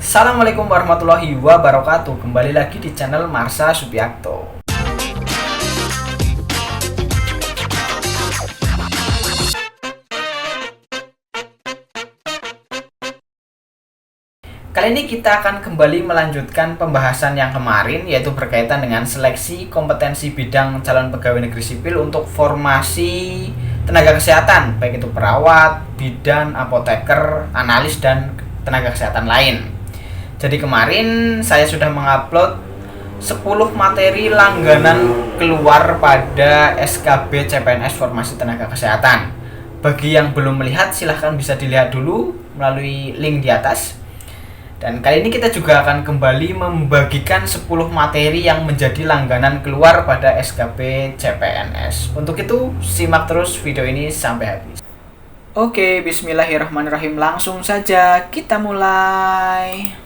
Assalamualaikum warahmatullahi wabarakatuh. Kembali lagi di channel Marsha Subiakto. Kali ini kita akan kembali melanjutkan pembahasan yang kemarin, yaitu berkaitan dengan seleksi kompetensi bidang calon pegawai negeri sipil untuk formasi tenaga kesehatan, baik itu perawat, bidan, apoteker, analis, dan tenaga kesehatan lain. Jadi kemarin saya sudah mengupload 10 materi langganan keluar pada SKB CPNS Formasi Tenaga Kesehatan. Bagi yang belum melihat, silahkan bisa dilihat dulu melalui link di atas. Dan kali ini kita juga akan kembali membagikan 10 materi yang menjadi langganan keluar pada SKB CPNS. Untuk itu, simak terus video ini sampai habis. Oke, bismillahirrahmanirrahim. Langsung saja kita mulai.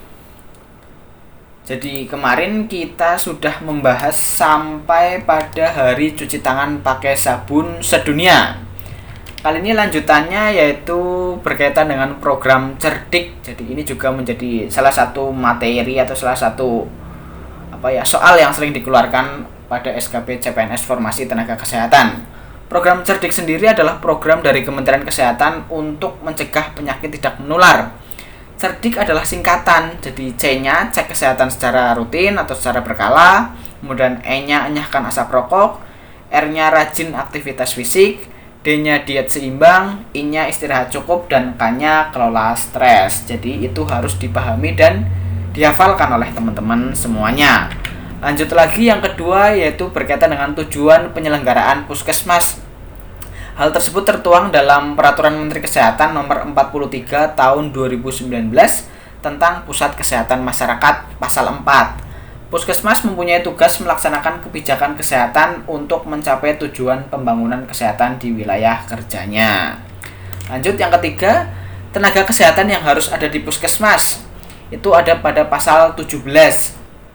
Jadi kemarin kita sudah membahas sampai pada hari cuci tangan pakai sabun sedunia. Kali ini lanjutannya yaitu berkaitan dengan program cerdik. Jadi ini juga menjadi salah satu materi atau salah satu soal yang sering dikeluarkan pada SKB CPNS Formasi Tenaga Kesehatan. Program cerdik sendiri adalah program dari Kementerian Kesehatan untuk mencegah penyakit tidak menular. Cerdik adalah singkatan, jadi C-nya cek kesehatan secara rutin atau secara berkala, kemudian E-nya enyahkan asap rokok, R-nya rajin aktivitas fisik, D-nya diet seimbang, I-nya istirahat cukup, dan K-nya kelola stres. Jadi itu harus dipahami dan dihafalkan oleh teman-teman semuanya. Lanjut lagi, yang kedua yaitu berkaitan dengan tujuan penyelenggaraan puskesmas. Hal tersebut tertuang dalam Peraturan Menteri Kesehatan Nomor 43 Tahun 2019 tentang Pusat Kesehatan Masyarakat Pasal 4. Puskesmas mempunyai tugas melaksanakan kebijakan kesehatan untuk mencapai tujuan pembangunan kesehatan di wilayah kerjanya. Lanjut, yang ketiga, tenaga kesehatan yang harus ada di puskesmas. Itu ada pada pasal 17,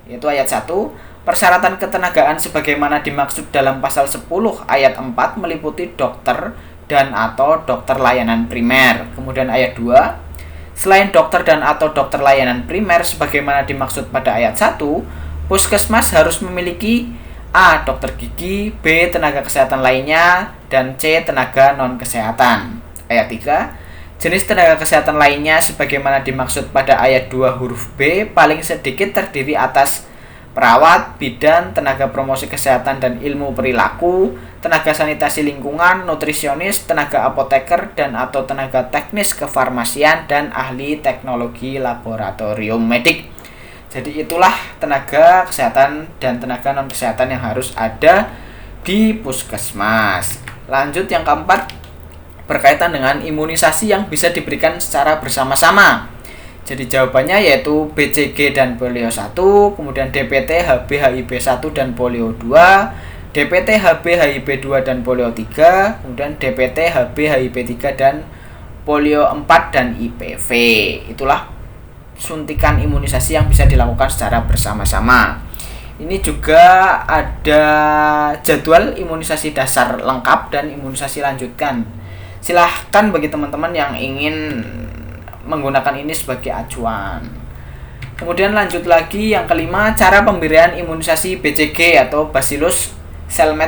yaitu ayat 1. Persyaratan ketenagaan sebagaimana dimaksud dalam pasal 10 ayat 4 meliputi dokter dan atau dokter layanan primer. Kemudian ayat 2. Selain dokter dan atau dokter layanan primer sebagaimana dimaksud pada ayat 1, puskesmas harus memiliki A. Dokter gigi, B. Tenaga kesehatan lainnya, dan C. Tenaga non-kesehatan. Ayat 3. Jenis tenaga kesehatan lainnya sebagaimana dimaksud pada ayat 2 huruf B paling sedikit terdiri atas perawat, bidan, tenaga promosi kesehatan dan ilmu perilaku, tenaga sanitasi lingkungan, nutrisionis, tenaga apoteker, dan atau tenaga teknis kefarmasian, dan ahli teknologi laboratorium medik. Jadi itulah tenaga kesehatan dan tenaga non-kesehatan yang harus ada di puskesmas. Lanjut, yang keempat, berkaitan dengan imunisasi yang bisa diberikan secara bersama-sama. Jadi jawabannya yaitu BCG dan polio 1, kemudian DPT, HB, HIB 1 dan polio 2, DPT, HB, HIB 2 dan polio 3, kemudian DPT, HB, HIB 3 dan polio 4 dan IPV. Itulah suntikan imunisasi yang bisa dilakukan secara bersama-sama. Ini juga ada jadwal imunisasi dasar lengkap dan imunisasi lanjutkan. Silahkan bagi teman-teman yang ingin menggunakan ini sebagai acuan. Kemudian lanjut lagi, yang kelima, cara pemberian imunisasi BCG atau Bacillus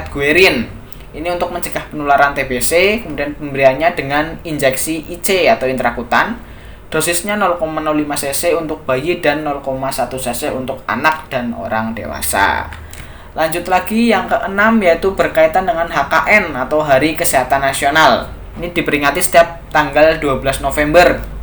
Guerin. Ini untuk mencegah penularan TBC, kemudian pemberiannya dengan injeksi IC atau intrakutan. Dosisnya 0,05 cc untuk bayi dan 0,1 cc untuk anak dan orang dewasa. Lanjut lagi, yang keenam yaitu berkaitan dengan HKN atau Hari Kesehatan Nasional. Ini diperingati setiap tanggal 12 November.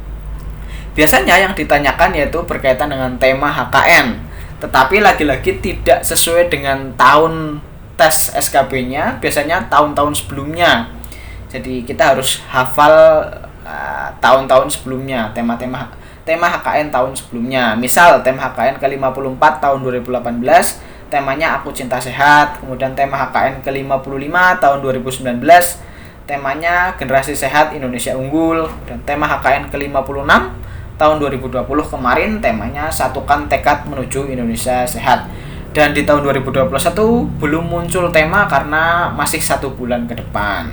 Biasanya yang ditanyakan yaitu berkaitan dengan tema HKN, tetapi lagi-lagi tidak sesuai dengan tahun tes SKB-nya, biasanya tahun-tahun sebelumnya. Jadi kita harus hafal tahun-tahun sebelumnya, tema HKN tahun sebelumnya. Misal tema HKN ke-54 tahun 2018, temanya Aku Cinta Sehat. Kemudian tema HKN ke-55 tahun 2019, temanya Generasi Sehat Indonesia Unggul. Dan tema HKN ke-56 tahun 2020 kemarin temanya Satukan Tekad Menuju Indonesia Sehat. Dan di tahun 2021 belum muncul tema karena masih 1 bulan ke depan.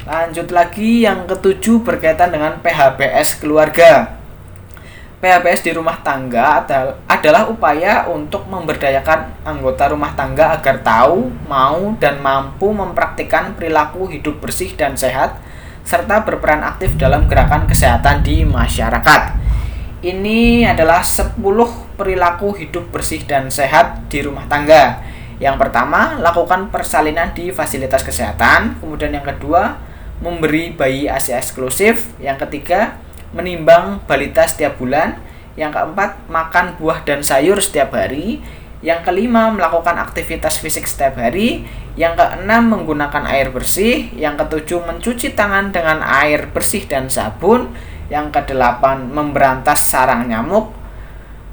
Lanjut lagi, yang ketujuh berkaitan dengan PHBS keluarga. PHBS di rumah tangga adalah upaya untuk memberdayakan anggota rumah tangga agar tahu, mau, dan mampu mempraktikkan perilaku hidup bersih dan sehat, serta berperan aktif dalam gerakan kesehatan di masyarakat. Ini adalah 10 perilaku hidup bersih dan sehat di rumah tangga. Yang pertama, lakukan persalinan di fasilitas kesehatan. Kemudian yang kedua, memberi bayi ASI eksklusif. Yang ketiga, menimbang balita setiap bulan. Yang keempat, makan buah dan sayur setiap hari. Yang kelima, melakukan aktivitas fisik setiap hari. Yang keenam, menggunakan air bersih. Yang ketujuh, mencuci tangan dengan air bersih dan sabun. Yang kedelapan, memberantas sarang nyamuk.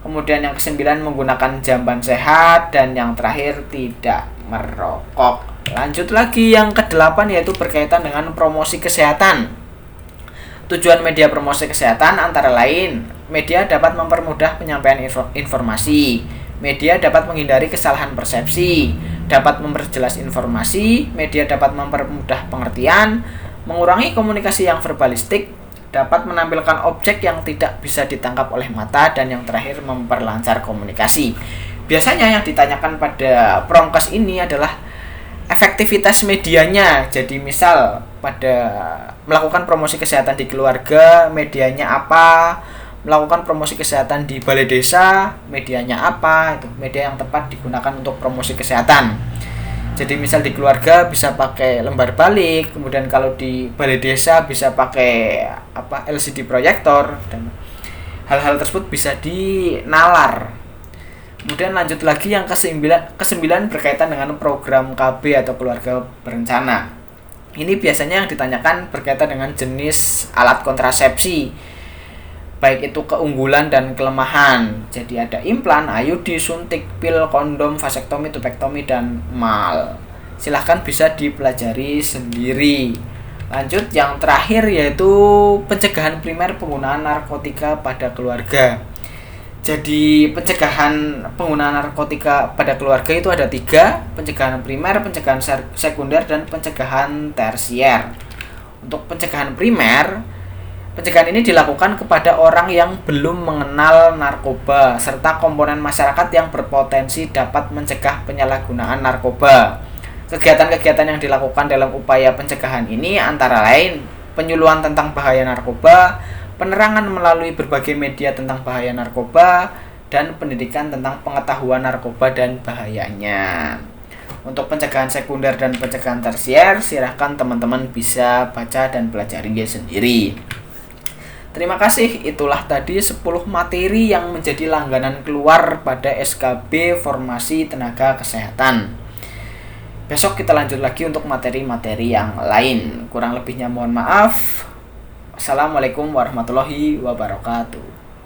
Kemudian yang kesembilan, menggunakan jamban sehat. Dan yang terakhir, tidak merokok. Lanjut lagi yang kedelapan, yaitu berkaitan dengan promosi kesehatan. Tujuan media promosi kesehatan antara lain, media dapat mempermudah penyampaian informasi, media dapat menghindari kesalahan persepsi, dapat memperjelas informasi, media dapat mempermudah pengertian, mengurangi komunikasi yang verbalistik, dapat menampilkan objek yang tidak bisa ditangkap oleh mata, dan yang terakhir memperlancar komunikasi. Biasanya yang ditanyakan pada promkes ini adalah efektivitas medianya. Jadi misal pada melakukan promosi kesehatan di keluarga, medianya apa? Melakukan promosi kesehatan di balai desa, medianya apa? Itu media yang tepat digunakan untuk promosi kesehatan. Jadi misal di keluarga bisa pakai lembar balik, kemudian kalau di balai desa bisa pakai LCD proyektor, dan hal-hal tersebut bisa dinalar. Kemudian lanjut lagi yang kesembilan berkaitan dengan program KB atau keluarga berencana. Ini biasanya yang ditanyakan berkaitan dengan jenis alat kontrasepsi, baik itu keunggulan dan kelemahan. Jadi ada implan, IUD, suntik, pil, kondom, vasektomi, tubektomi, dan mal. Silahkan bisa dipelajari sendiri. Lanjut yang terakhir, yaitu pencegahan primer penggunaan narkotika pada keluarga. Jadi pencegahan penggunaan narkotika pada keluarga itu ada 3, pencegahan primer, pencegahan sekunder, dan pencegahan tersier. Untuk pencegahan primer, pencegahan ini dilakukan kepada orang yang belum mengenal narkoba, serta komponen masyarakat yang berpotensi dapat mencegah penyalahgunaan narkoba. Kegiatan-kegiatan yang dilakukan dalam upaya pencegahan ini antara lain penyuluhan tentang bahaya narkoba, penerangan melalui berbagai media tentang bahaya narkoba, dan pendidikan tentang pengetahuan narkoba dan bahayanya. Untuk pencegahan sekunder dan pencegahan tersier, silahkan teman-teman bisa baca dan pelajari sendiri. Terima kasih, itulah tadi 10 materi yang menjadi langganan keluar pada SKB Formasi Tenaga Kesehatan. Besok kita lanjut lagi untuk materi-materi yang lain. Kurang lebihnya mohon maaf. Assalamualaikum warahmatullahi wabarakatuh.